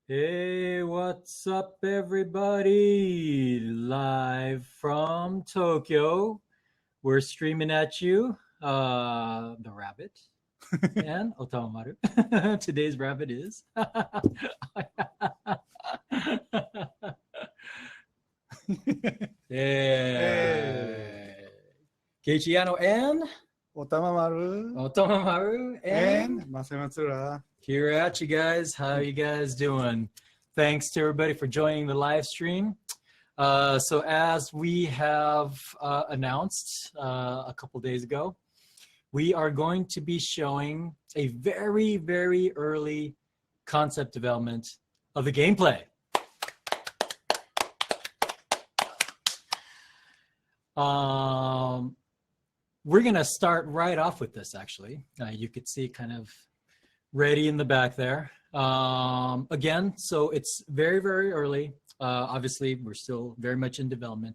Hey, what's up, everybody? Live from Tokyo. We're streaming at you, the rabbit and Otamaru. Today's rabbit is. Yeah. Keiichi Yano and Otamaru and Masematsura. here at you guys. How you guys doing? Thanks to everybody for joining the live stream. So as we have announced a couple days ago, we are going to be showing a very, very early concept development of the gameplay. We're going to start right off with this, actually. You could see kind of ready in the back there. Again, so it's very, very early. Obviously, we're still very much in development.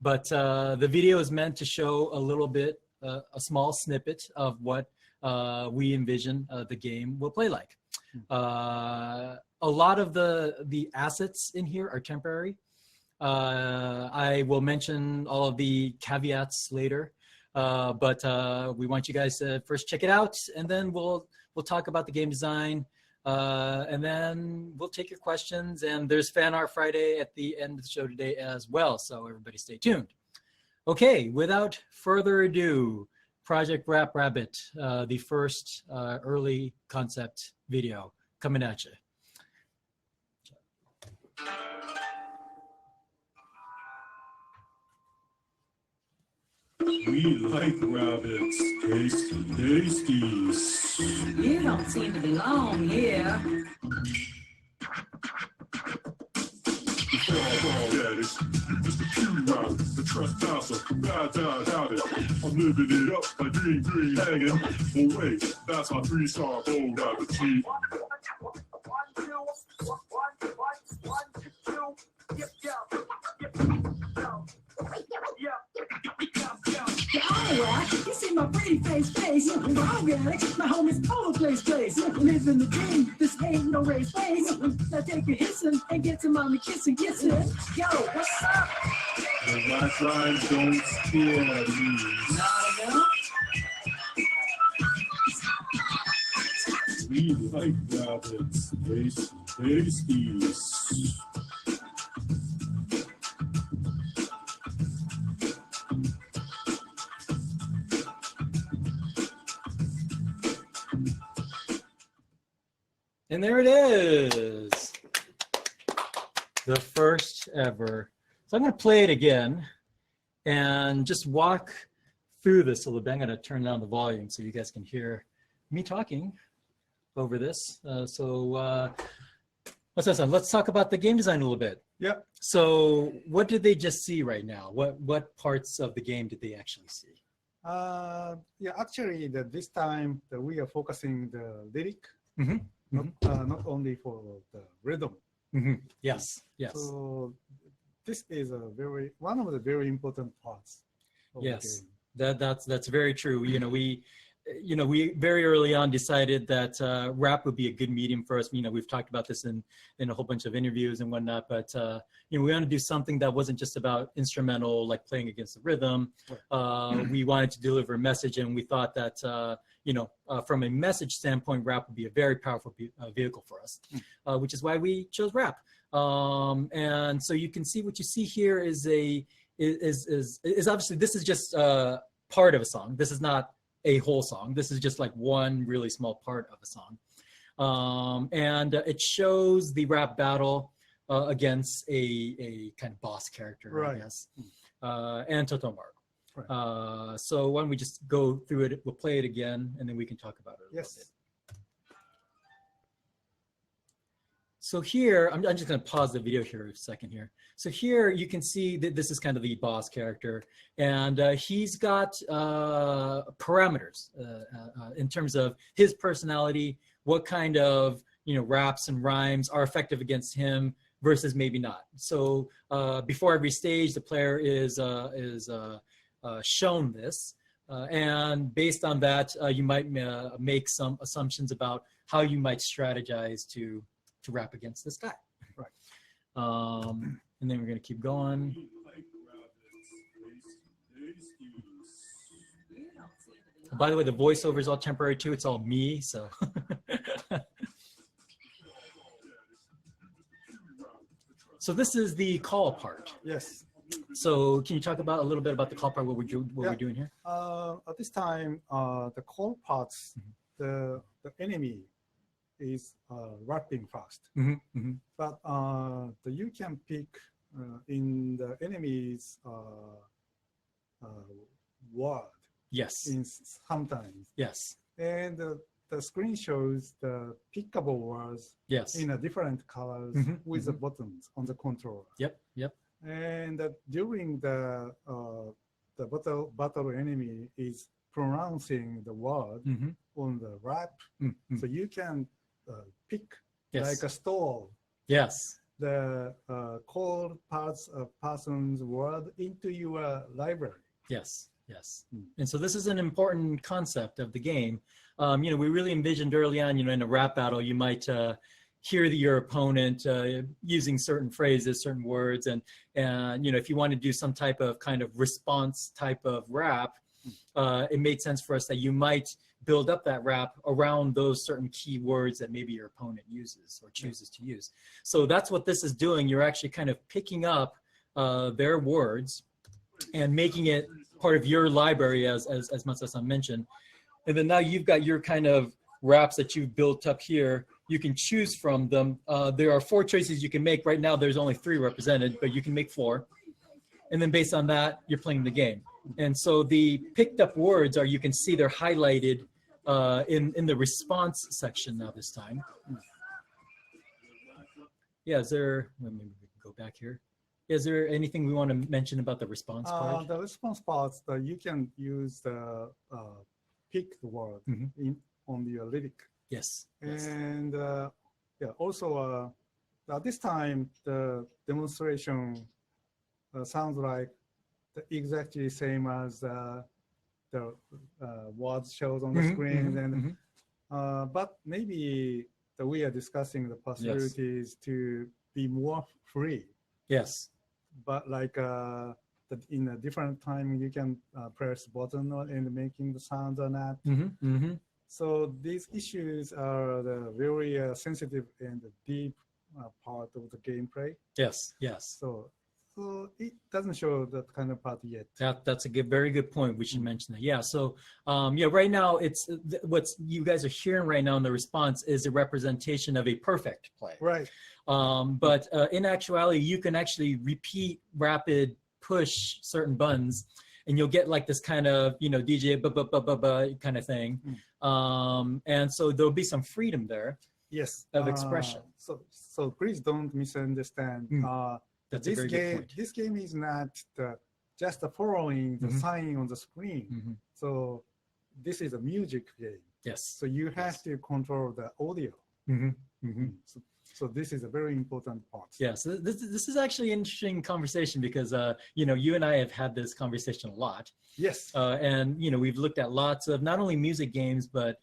But the video is meant to show a little bit, a small snippet of what we envision the game will play like. A lot of the assets in here are temporary. I will mention all of the caveats later. But we want you guys to first check it out, and then we'll talk about the game design, and then we'll take your questions. And there's Fan Art Friday at the end of the show today as well, so everybody stay tuned. Okay, without further ado, Project Rap Rabbit, the first early concept video coming at you. We like rabbits, tasty, tasties. You don't seem to belong here. Before I get it, Mr. Q-Man, the trespasser, bad dad habit. I'm living it up by green hanging. Oh wait, that's my 3-star bowl rabbit tea. You see my pretty face. My home is all place. Live in the dream, this ain't no race face. Now take a hissin' and get to mommy kissing. Yo, what's up? The last lines don't scare me. Not enough? We like rabbits, tasty, tasties. And there it is, the first ever. So I'm going to play it again and just walk through this a little bit. I'm going to turn down the volume so you guys can hear me talking over this. Let's talk about the game design a little bit. Yeah. So what did they just see right now? What parts of the game did they actually see? Actually, this time we are focusing the lyric, Mm-hmm. not only for the rhythm. Mm-hmm. Yes. So this is one of the very important parts of the game. That's very true. We very early on decided that rap would be a good medium for us. We've talked about this in a whole bunch of interviews and whatnot, but we want to do something that wasn't just about instrumental, like playing against the rhythm. We wanted to deliver a message, and we thought that from a message standpoint, rap would be a very powerful vehicle for us, which is why we chose rap. And so you can see what you see here is obviously this is just part of a song. This is not a whole song. This is just like one really small part of a song. And it shows the rap battle against a kind of boss character, right. I guess, and Totomaru. Right. So why don't we just go through it, we'll play it again, and then we can talk about it a little bit. So here, I'm just going to pause the video here a second here. So here you can see that this is kind of the boss character, and he's got parameters in terms of his personality, what kind of raps and rhymes are effective against him versus maybe not. So before every stage, the player is shown this, and based on that, you might make some assumptions about how you might strategize to to rap against this guy. Right. And then we're going to keep going. By the way, the voiceover is all temporary too. It's all me, so. So this is the call part. Yes. So can you talk about a little bit about the call part, what we're doing here? At this time, the call parts, the enemy is rapping fast. But you can pick in the enemy's word. Yes. In sometimes. Yes. And the screen shows the pickable words Yes. in a different colors with the buttons on the controller. Yep. Yep. And during the battle enemy is pronouncing the word on the rap, so you can pick like a store Yes. the called parts of person's word into your library. Yes. Yes. And so this is an important concept of the game. We really envisioned early on, in a rap battle, you might hear your opponent using certain phrases, certain words, and if you want to do some type of kind of response type of rap, it made sense for us that you might build up that rap around those certain key words that maybe your opponent uses or chooses to use. So that's what this is doing. You're actually kind of picking up their words and making it part of your library, as Matsuda-san mentioned. And then now you've got your kind of raps that you've built up here. You can choose from them. There are 4 choices you can make. Right now, there's only 3 represented, but you can make 4. And then based on that, you're playing the game. And so the picked up words you can see they're highlighted in the response section now this time. Yeah, maybe we can go back here. Is there anything we want to mention about the response part? The response parts, you can use the picked word on your lyric. Yes. And also at this time, the demonstration sounds like exactly same as the words shows on the screen. But maybe we are discussing the possibilities to be more free. Yes. But like in a different time, you can press button and making the sound or not. So these issues are the very sensitive and deep part of the gameplay. Yes. Yes. So it doesn't show that kind of part yet. That's a very good point. We should mention that. Yeah. So right now it's what you guys are hearing right now in the response is a representation of a perfect play. Right. But in actuality, you can actually repeat rapid push certain buttons, and you'll get like this kind of DJ kind of thing. And so there'll be some freedom there. Yes. Of expression. So please don't misunderstand. That's a very good point. This game is not just following the sign on the screen. So this is a music game. Yes. So you have to control the audio. So this is a very important part. Yeah, so this is actually an interesting conversation because, you and I have had this conversation a lot. Yes. And, we've looked at lots of not only music games, but,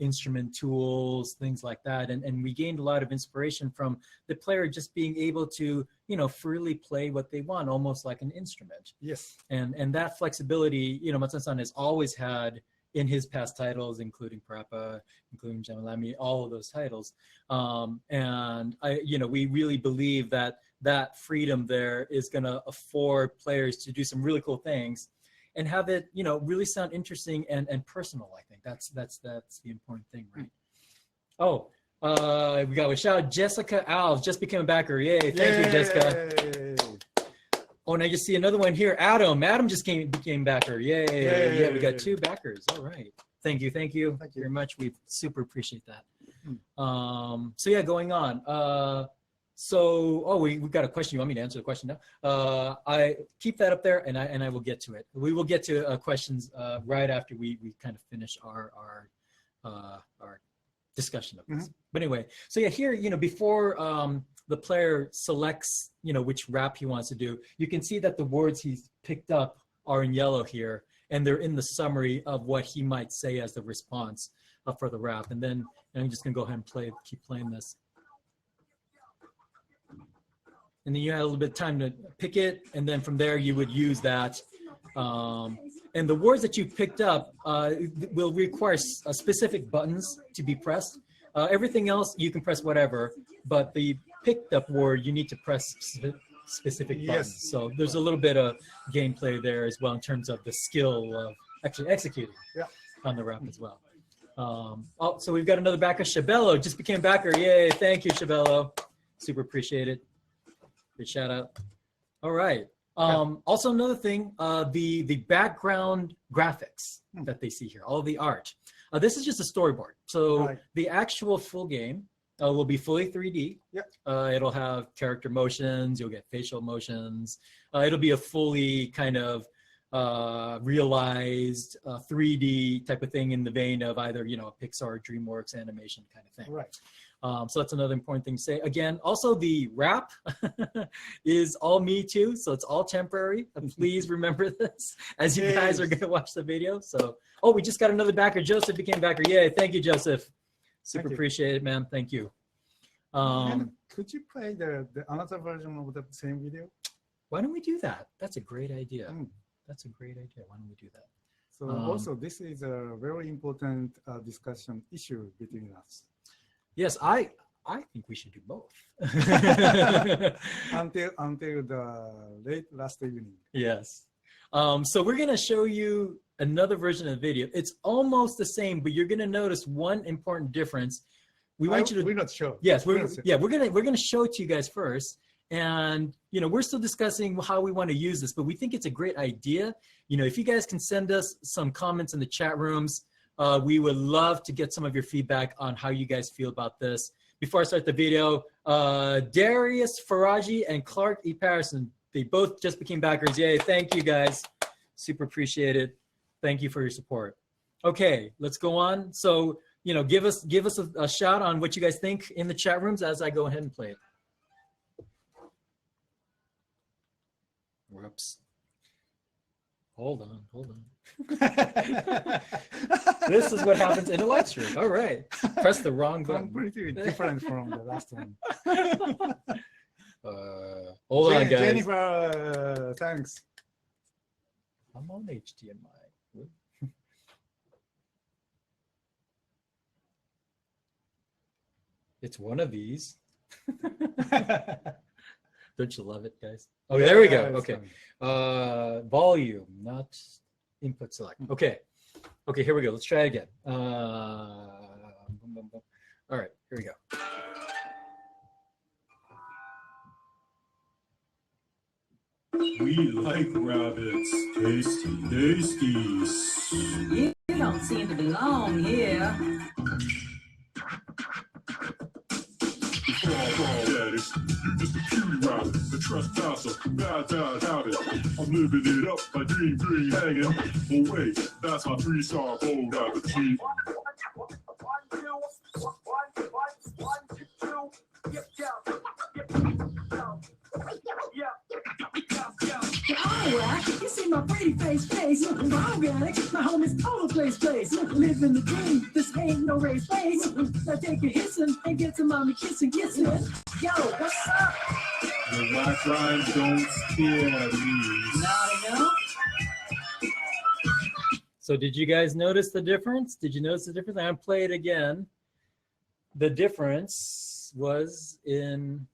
instrument tools, things like that. And we gained a lot of inspiration from the player just being able to, freely play what they want, almost like an instrument. Yes. And that flexibility, Matsuda-san has always had in his past titles, including Parappa, including Jamalami, all of those titles. And we really believe that freedom there is going to afford players to do some really cool things and have it, really sound interesting and personal. I think that's the important thing, right? Oh, we got a shout out. Jessica Alves just became a backer. Yay. Thank you, Jessica. Oh, and I just see another one here. Adam just became backer. Yay. Yeah, we got 2 backers. All right. Thank you very much. We super appreciate that. So yeah, going on. We got a question. You want me to answer the question now? I keep that up there, and I will get to it. We will get to questions right after we kind of finish our discussion of this. But anyway, so yeah, here before the player selects which rap he wants to do, you can see that the words he's picked up are in yellow here, and they're in the summary of what he might say as the response for the rap. And then I'm just gonna go ahead and keep playing this. and then you had a little bit of time to pick it, and then from there you would use that. And the words that you picked up will require specific buttons to be pressed. Everything else you can press whatever, but the picked up word you need to press specific buttons. Yes. So there's a little bit of gameplay there as well in terms of the skill of actually executing on the rap as well. Oh, so we've got another backer. Shabello just became backer. Yay! Thank you, Shabello. Super appreciate it. Good shout out. All right. Also another thing, the background graphics that they see here, all the art. This is just a storyboard. So the actual full game will be fully 3D. It'll have character motions. You'll get facial motions. It'll be a fully kind of realized 3D type of thing in the vein of either, you know, Pixar or DreamWorks animation kind of thing. Right. So that's another important thing to say. Again, also the rap is all me too, so it's all temporary. Please remember this as you guys are going to watch the video. So, oh, we just got another backer. Joseph became backer. Yay! Thank you, Joseph. Super appreciate it, man. Thank you. And could you play the another version of the same video? Why don't we do that? That's a great idea. That's a great idea. Why don't we do that? So also, this is a very important discussion issue between us. Yes, I think we should do both. until the late last evening. Yes. So we're going to show you another version of the video. It's almost the same, but you're going to notice one important difference. We want you to. We're not sure. Yes, we're going to show it to you guys first. And, you know, we're still discussing how we want to use this, but we think it's a great idea. You know, if you guys can send us some comments in the chat rooms, we would love to get some of your feedback on how you guys feel about this. Before I start the video, Darius Faraji and Clark E. Patterson, they both just became backers. Yay, thank you guys. Super appreciate it. Thank you for your support. Okay, let's go on. So, you know, give us a shout on what you guys think in the chat rooms as I go ahead and play it. Whoops. Hold on. This is what happens in a live stream. All right. Press the wrong button. Completely different from the last one. Hold on, guys. Jennifer, thanks. I'm on HDMI. It's one of these. Don't you love it, guys? Oh, there we go. Okay. Volume, not input select. Okay. Okay, here we go. Let's try it again. All right, here we go. We like rabbits. Tasty, tasty. You don't seem to belong here. Daddy, you just a cutie rabbit, a trespasser, bad habit. I'm living it up by green hanging. Oh wait, that's my 3-star bold rabbit chief. You see my pretty face, I'm organic, my home is all place. Living the dream, this ain't no race face. Now take a hissing and get to mommy kissing. Yo, what's up? The whack rhymes don't scare me. Not enough. So did you guys notice the difference? Did you notice the difference? I'm gonna play it again. The difference was in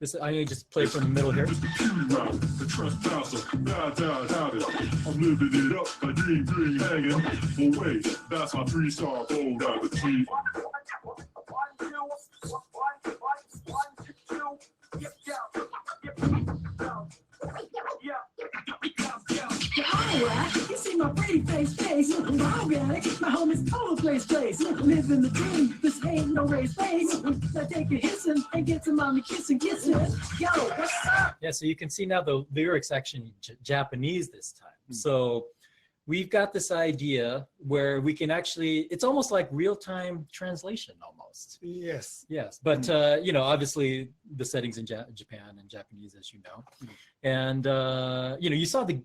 this. I'm gonna just play from the middle here. The trespasser, bad habit. I'm living it up by green hanging. Oh wait, that's my 3-star bold rabbit chief. You see my pretty face, I'm organic, my home is all place. Living the dream, this ain't no race face. Now take a hissing and get to mommy kissing. Yo, what's up? Yeah, so you can see now the lyrics actually Japanese this time. So we've got this idea where we can actually, it's almost like real-time translation almost. Yes. Yes, but you know, obviously the settings in Japan and Japanese, as you know. And you know, you saw the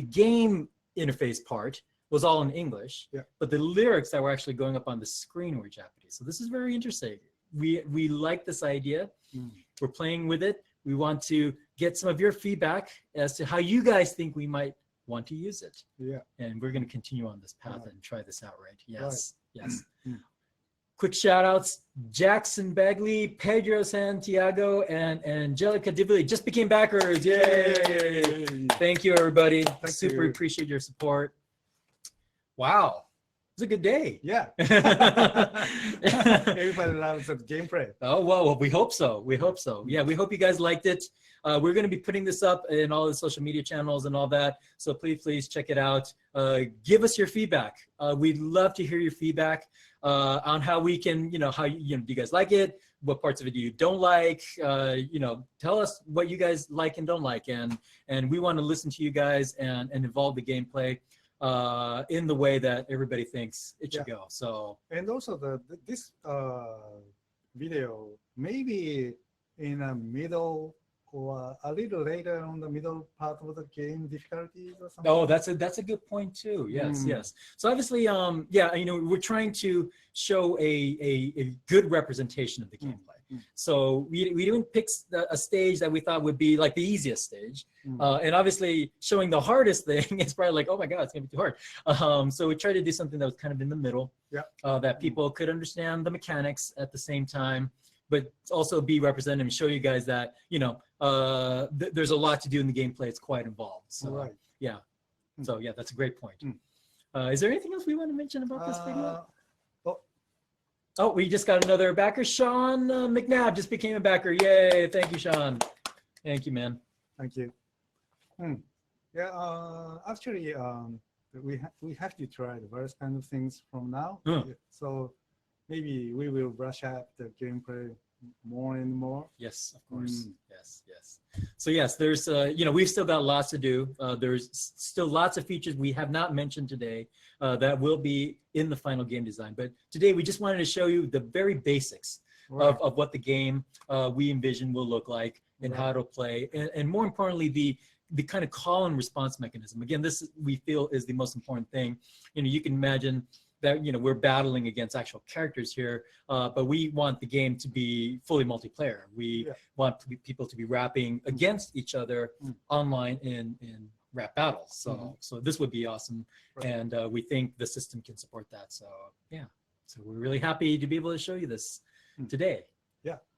game interface part was all in English, but the lyrics that were actually going up on the screen were Japanese. So this is very interesting. We like this idea. We're playing with it. we want to get some of your feedback as to how you guys think we might want to use it. Yeah. And we're going to continue on this path Right. and try this out, right? Yes. Yes. Mm. Quick shout outs. Jackson Bagley, Pedro Santiago, and Angelica Dibley just became backers. Yay! Thank you, everybody. Super you. appreciate your support. Wow. It was a good day. Yeah. Everybody loves the gameplay. Oh, well, we hope so. We hope so. Yeah, we hope you guys liked it. We're going to be putting this up in all the social media channels and all that. So please check it out. Give us your feedback. We'd love to hear your feedback on how we can, do you guys like it? What parts of it do you don't like? Tell us what you guys like and don't like. And we want to listen to you guys and evolve the gameplay in the way that everybody thinks it should go. So, and also this video maybe in the middle or a little later on the middle part of the game difficulties or something. oh, that's a good point too. Yes, yes. So obviously, we're trying to show a good representation of the gameplay. So we didn't pick a stage that we thought would be like the easiest stage. And obviously showing the hardest thing, it's probably like, oh my God, it's gonna be too hard. So we tried to do something that was kind of in the middle, that people could understand the mechanics at the same time, but also be representative and show you guys that, there's a lot to do in the gameplay. It's quite involved. So yeah. So yeah, that's a great point. Is there anything else we want to mention about this video? Oh, we just got another backer. Sean McNabb just became a backer. Yay. Thank you, Sean. Thank you, man. Thank you. Yeah, actually, we have to try the various kind of things from now. So maybe we will brush up the gameplay more and more. Yes, of course. Yes. So yes, there's, we've still got lots to do. There's still lots of features we have not mentioned today that will be in the final game design. But today we just wanted to show you the very basics of what the game we envision will look like and how it'll play. And more importantly, the kind of call and response mechanism. Again, this we feel is the most important thing. You can imagine that we're battling against actual characters here, but we want the game to be fully multiplayer. We want people to be rapping against each other online in rap battles. So this would be awesome, and we think the system can support that. So yeah, so we're really happy to be able to show you this today.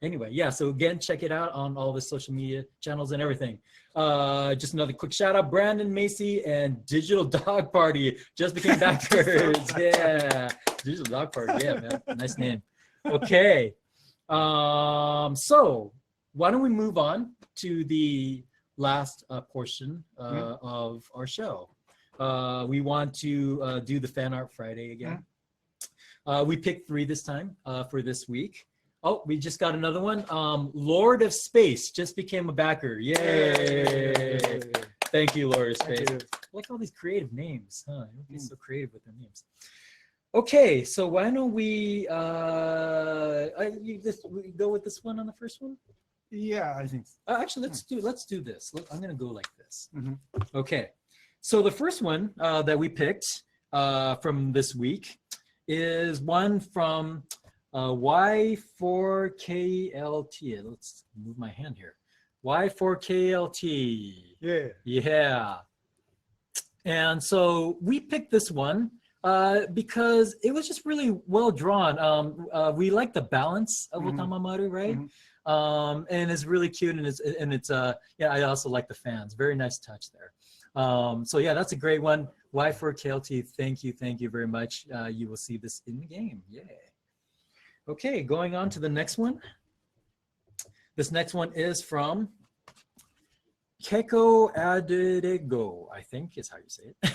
Anyway, so again, check it out on all the social media channels and everything. Just another quick shout out, Brandon Macy and Digital Dog Party just became backers. Yeah, Digital Dog Party. Yeah, man, nice name. Okay, so why don't we move on to the last portion of our show? We want to do the Fan Art Friday again. We picked 3 this time for this week. Oh, we just got another one. Lord of Space just became a backer. Yay! Thank you, Lord of Space. I like all these creative names, huh? You're so creative with their names. Okay, so why don't we go with this one on the first one? Yeah, I think so. Actually, let's do this. I'm gonna go like this. Okay, so the first one that we picked from this week is one from Y4KLT. Let's move my hand here. Y4KLT. Yeah. And so we picked this one because it was just really well drawn. We like the balance of Otamamaru, right? And it's really cute, and it's I also like the fans. Very nice touch there. So yeah, that's a great one. Y4KLT, thank you very much. You will see this in the game. Yay. Okay, going on to the next one. This next one is from Keiko Aderego, I think is how you say it.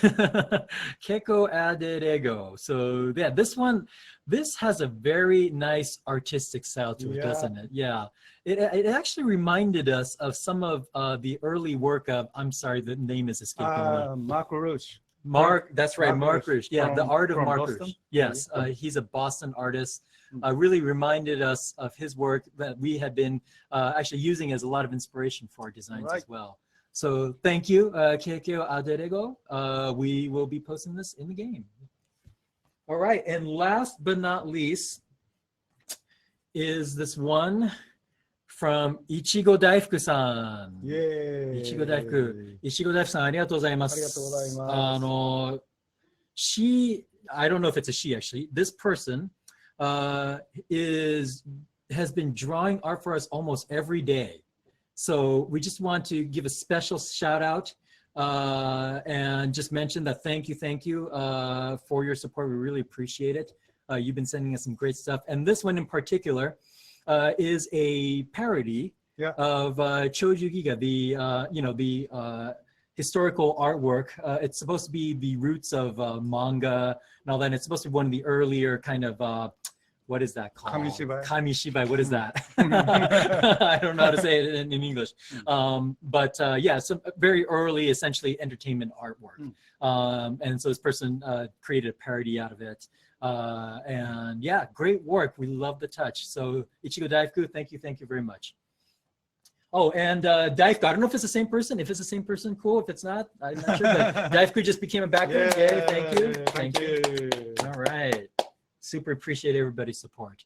Keiko Aderego. So yeah, this has a very nice artistic style to it, doesn't it? Yeah. It actually reminded us of some of the early work of, I'm sorry, the name is escaping me. Mark Rouge. That's right, Mark Rouge. Yeah, the art of Mark Rouge. Yes, he's a Boston artist. Really reminded us of his work that we had been actually using as a lot of inspiration for our designs as well. So thank you, Keiko Aderego. We will be posting this in the game. All right, and last but not least is this one from Ichigo Daifuku-san. イエーイ。いちご大福。いちご大福さん、ありがとうございます。ありがとうございます。she, I don't know if it's a she actually, this person has been drawing art for us almost every day. So we just want to give a special shout out and just mention that thank you for your support. We really appreciate it. You've been sending us some great stuff. And this one in particular is a parody of Choju Giga, the historical artwork. It's supposed to be the roots of manga and all that. And it's supposed to be one of the earlier kind of what is that called? Kamishibai. What is that? I don't know how to say it in English. But yeah, some very early, essentially entertainment artwork. And so this person created a parody out of it. And yeah, great work. We love the touch. So Ichigo Daifuku, thank you very much. Oh, and Daifuku, I don't know if it's the same person. If it's the same person, cool. If it's not, I'm not sure. But Daifuku just became a backer. Yay, thank you. All right. Super appreciate everybody's support.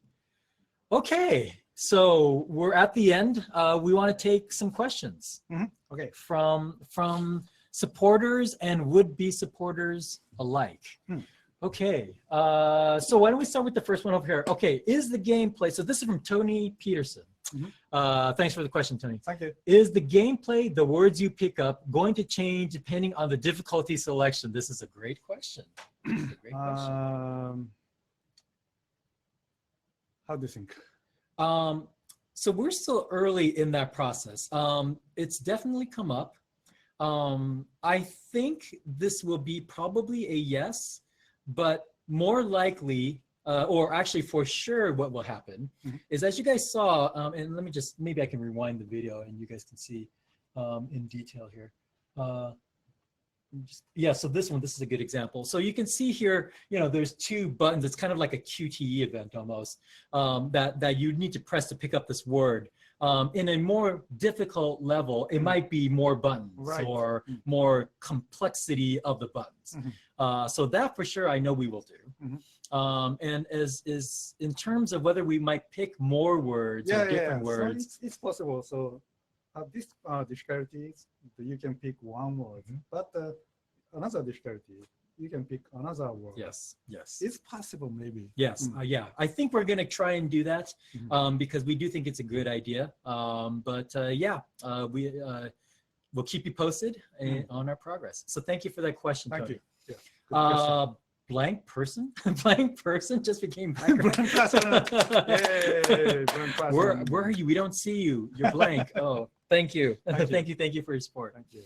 Okay, so we're at the end. We want to take some questions. Okay. From supporters and would-be supporters alike. Okay, so why don't we start with the first one over here? Okay, is the gameplay, so this is from Tony Peterson. Thanks for the question, Tony. Thank you. Is the gameplay, the words you pick up, going to change depending on the difficulty selection? This is a great question. How do you think? So we're still early in that process. It's definitely come up. I think this will be probably a yes, but more likely, or actually for sure what will happen is, as you guys saw, and let me just, maybe I can rewind the video and you guys can see in detail here. Yeah, so this is a good example. So you can see here, there's two buttons. It's kind of like a QTE event almost, that you need to press to pick up this word. In a more difficult level, it might be more buttons or more complexity of the buttons. So that for sure I know we will do. And as in terms of whether we might pick more words or different words. So it's possible. So at this difficulties, you can pick one word, but another difficulty, you can pick another word. Yes. It's possible, maybe. Yes, yeah. I think we're going to try and do that because we do think it's a good idea. But yeah, we'll keep you posted on our progress. So thank you for that question, Thank Tony. you. Yeah, blank person? Blank person just became backer. blank person. Yay, blank person. Where are you? We don't see you. You're blank. Oh, thank you. Thank you for your support. Thank you.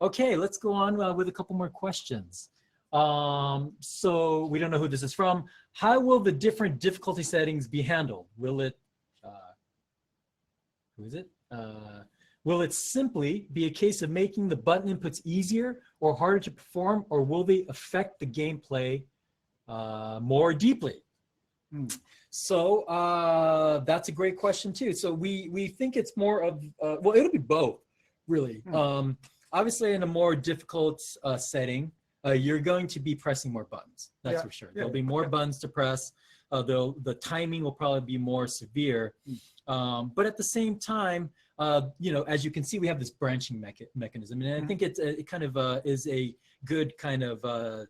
Okay, let's go on with a couple more questions. So we don't know who this is from. How will the different difficulty settings be handled? Will it, who is it? Will it simply be a case of making the button inputs easier or harder to perform, or will they affect the gameplay more deeply? So that's a great question too. So we think it's more of, well, it'll be both, really. Obviously, in a more difficult setting, you're going to be pressing more buttons. That's for sure. There'll be more buttons to press. The timing will probably be more severe. But at the same time, as you can see, we have this branching mechanism, and I think it kind of is a good kind of a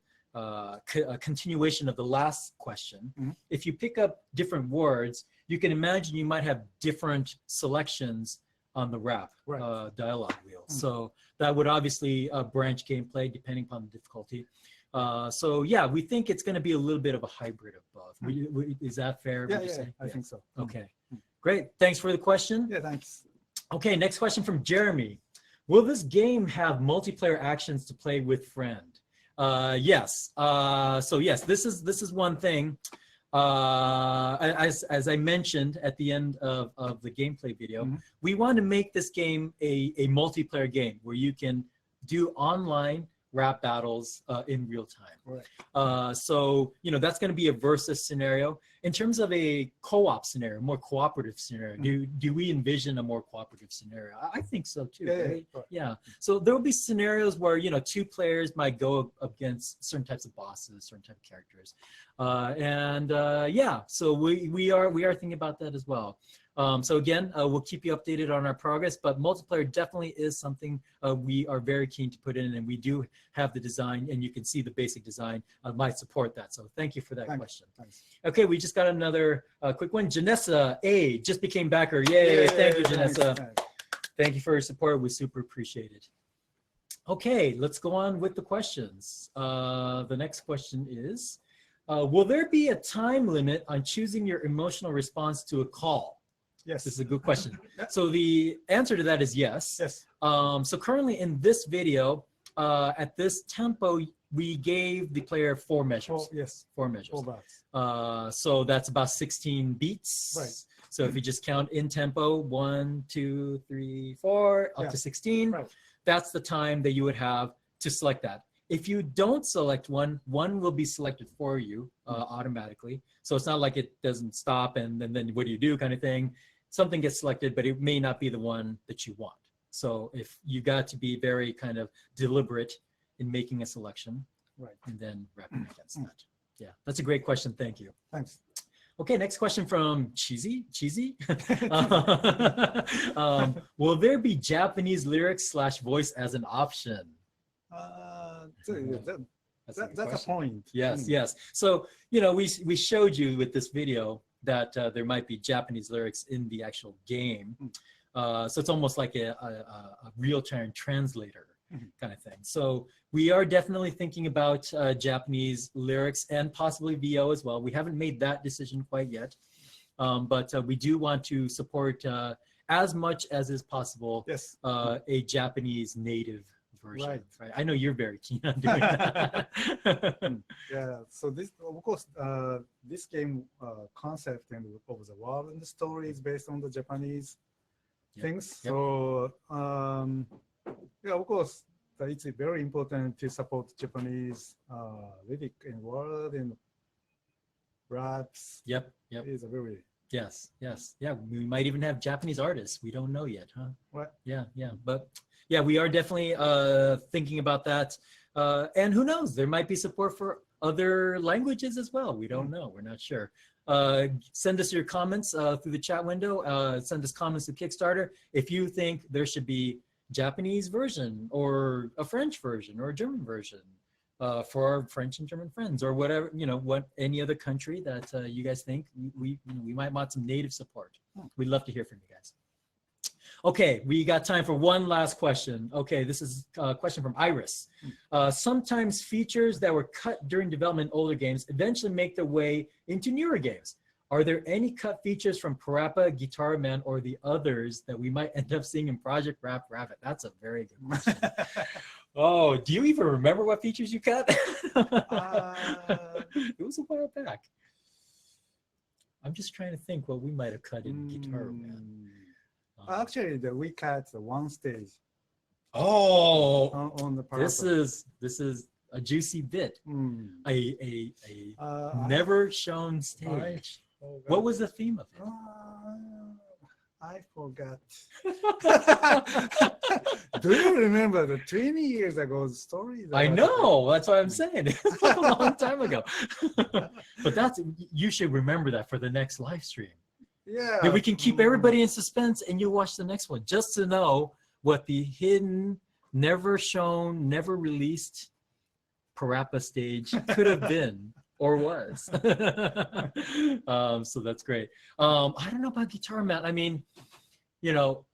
continuation of the last question. If you pick up different words, you can imagine you might have different selections on the rap dialogue wheel. So that would obviously branch gameplay depending upon the difficulty. So yeah, we think it's going to be a little bit of a hybrid of both. Is that fair? Yeah, I think so. Okay, great. Thanks for the question. Yeah, thanks. Okay, next question from Jeremy. Will this game have multiplayer actions to play with friend? Yes. So yes, this is one thing. As I mentioned at the end of the gameplay video, we want to make this game a multiplayer game where you can do online rap battles in real time. So that's going to be a versus scenario. In terms of a co-op scenario, more cooperative scenario, do we envision a more cooperative scenario? I think so too. Yeah. So there will be scenarios where two players might go against certain types of bosses, certain type of characters, and yeah. So we are thinking about that as well. So again, we'll keep you updated on our progress, but multiplayer definitely is something we are very keen to put in, and we do have the design, and you can see the basic design might support that. So thank you for that question. Thanks. Okay, we just got another quick one. Janessa A just became backer. Yay, thank you, Janessa. Thanks. Thank you for your support. We super appreciate it. Okay, let's go on with the questions. The next question is, will there be a time limit on choosing your emotional response to a call? Yes. This is a good question. Yeah. So the answer to that is yes. Yes. So currently in this video, at this tempo, we gave the player 4 measures. Yes. 4 measures. 4 bars. So that's about 16 beats. Right. So if you just count in tempo, 1, 2, 3, 4, up to 16, Right. that's the time that you would have to select that. If you don't select one will be selected for you automatically. So it's not like it doesn't stop and then what do you do kind of thing. Something gets selected, but it may not be the one that you want. So if you got to be very kind of deliberate in making a selection, Right. and then wrapping against that. Yeah, that's a great question. Thank you. Thanks. Okay, next question from Cheesy. Will there be Japanese lyrics / voice as an option? That's a point. Yes, yes. So, you know, we showed you with this video that there might be Japanese lyrics in the actual game. So it's almost like a real-time translator kind of thing. So we are definitely thinking about Japanese lyrics and possibly VO as well. We haven't made that decision quite yet, but we do want to support as much as is possible Yes. a Japanese native version. Right. I know you're very keen on doing that. Yeah. So this, of course, this game concept and of the world and the story is based on the Japanese things. Yep. So yeah, of course, it's very important to support Japanese lyric and word and raps. Yep. Yep. Is a very Yes. Yes. Yeah. We might even have Japanese artists. We don't know yet, huh? what. Yeah. Yeah. But yeah, we are definitely thinking about that. And who knows? There might be support for other languages as well. We don't know. We're not sure. Send us your comments through the chat window. Send us comments to Kickstarter if you think there should be Japanese version or a French version or a German version for our French and German friends, or whatever, you know, what any other country that you guys think we might want some native support. We'd love to hear from you guys. Okay, we got time for one last question. Okay, this is a question from Iris. Sometimes features that were cut during development in older games eventually make their way into newer games. Are there any cut features from Parappa, Guitar Man, or the others that we might end up seeing in Project Rap Rabbit? That's a very good question. Oh, do you even remember what features you cut? It was a while back. I'm just trying to think what we might have cut in Guitar Man. Actually, we cut the one stage. On the this is a juicy bit. A never shown stage. What was the theme of it? I forgot. Do you remember the 20 years ago story? I know. That's what I'm saying. It's a long time ago. But you should remember that for the next live stream. Yeah. Maybe we can keep everybody in suspense and you watch the next one just to know what the hidden, never shown, never released Parappa stage could have been or was. So that's great. I don't know about Guitar Man. I mean, you know,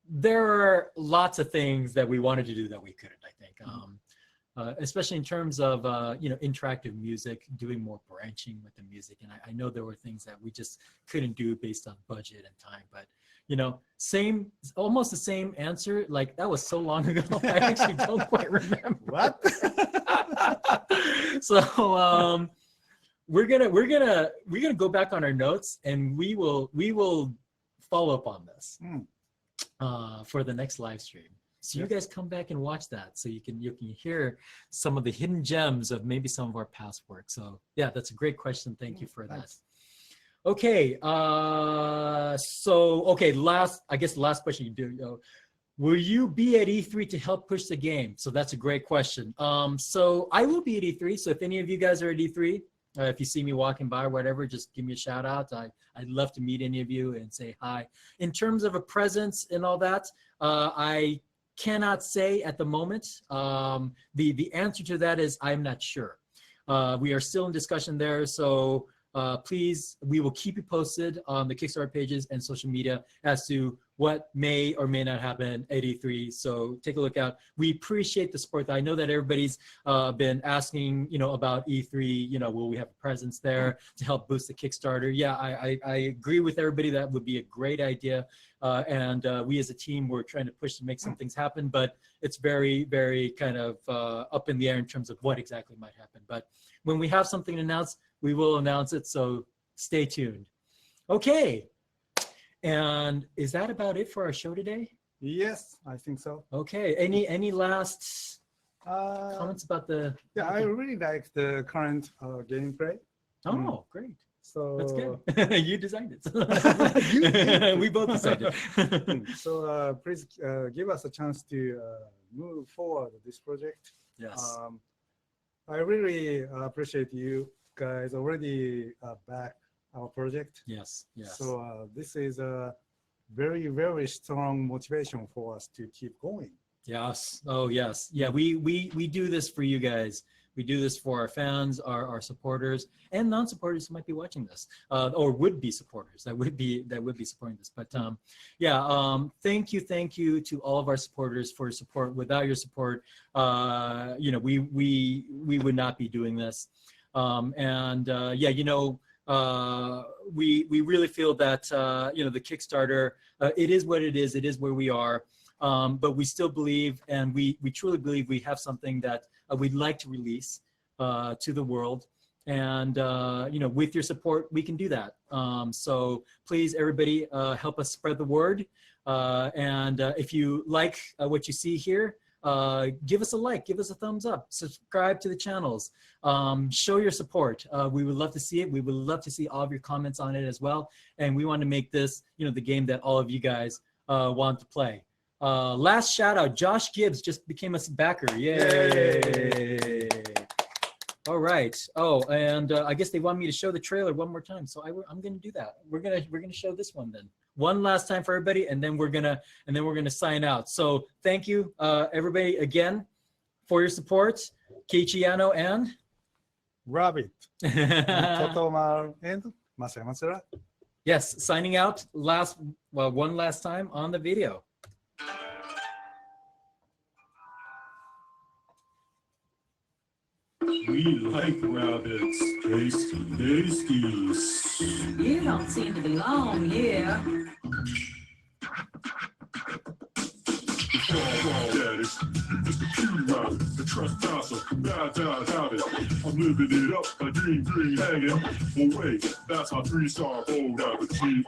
there are lots of things that we wanted to do that we couldn't, I think. Especially in terms of, you know, interactive music, doing more branching with the music. And I know there were things that we just couldn't do based on budget and time, but, you know, almost the same answer. Like, that was so long ago, I actually don't quite remember. What? So we're gonna go back on our notes and we will follow up on this for the next live stream. So you guys come back and watch that, so you can hear some of the hidden gems of maybe some of our past work. So yeah, that's a great question. Thank you for that. Okay, last question you do. Will you be at E3 to help push the game? So that's a great question. So I will be at E3. So if any of you guys are at E3, If you see me walking by or whatever, just give me a shout out. I'd love to meet any of you and say hi. In terms of a presence and all that, I cannot say at the moment. The answer to that is I'm not sure. We are still in discussion there, so please, we will keep you posted on the Kickstarter pages and social media as to what may or may not happen at E3. So take a look out. We appreciate the support. I know that everybody's been asking, about E3. Will we have a presence there to help boost the Kickstarter? Yeah, I agree with everybody. That would be a great idea. And we as a team, we're trying to push to make some things happen, but it's very, very kind of up in the air in terms of what exactly might happen. But when we have something to announce, we will announce it, so stay tuned. Okay, and is that about it for our show today? Yes, I think so. Okay, any last comments about the... Yeah, I really like the current gameplay. Oh, great. So That's good. You designed it. We both designed it. So please give us a chance to move forward this project. Yes. I really appreciate you guys already back our project. Yes. Yes. So this is a very, very strong motivation for us to keep going. Yes. Oh, yes. Yeah. We do this for you guys. We do this for our fans, our supporters, and non-supporters who might be watching this, or would be supporters that would be supporting this. But thank you to all of our supporters for your support. Without your support, we would not be doing this. We really feel that the Kickstarter, it is what it is. It is where we are. But we still believe, and we truly believe we have something that we'd like to release to the world. And, with your support, we can do that. So please, everybody, help us spread the word. And if you like what you see here, give us a like, give us a thumbs up, subscribe to the channels, show your support. We would love to see it. We would love to see all of your comments on it as well. And we want to make this, the game that all of you guys want to play. Last shout out, Josh Gibbs just became a backer. Yay! All right. Oh, and I guess they want me to show the trailer one more time, so I'm gonna do that. We're gonna show this one then, one last time for everybody, and then we're gonna sign out. So thank you, everybody, again for your support. Keiichi and Rabbit, Totomar, and Masaya. Yes, signing out. One last time on the video. We like rabbits. Tasty, tasty. You don't seem to belong here. Daddy, it's the cutie rabbit, the trespasser, bad habit. I'm living it up by green hanging. Oh wait, that's how 3-star old rabbit cheat.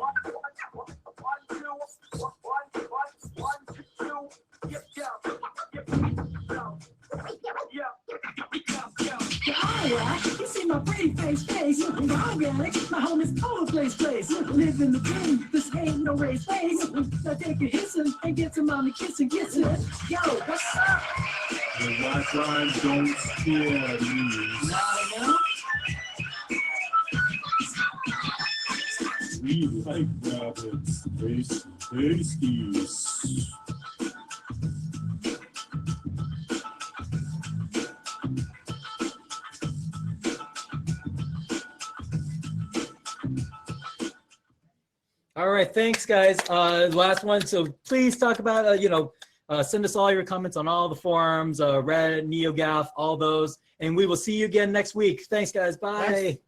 You see my pretty face. I'm organic, my home is total place. Live in the dream, this ain't no race face. Now take a hissin' and get to mommy kissing. Yo, what's up? The white lines don't scare me. Not enough? We like rabbits. Tasty. All right, thanks, guys. Last one. So please talk about, send us all your comments on all the forums, Reddit, NeoGAF, all those, and we will see you again next week. Thanks, guys. Bye. Thanks.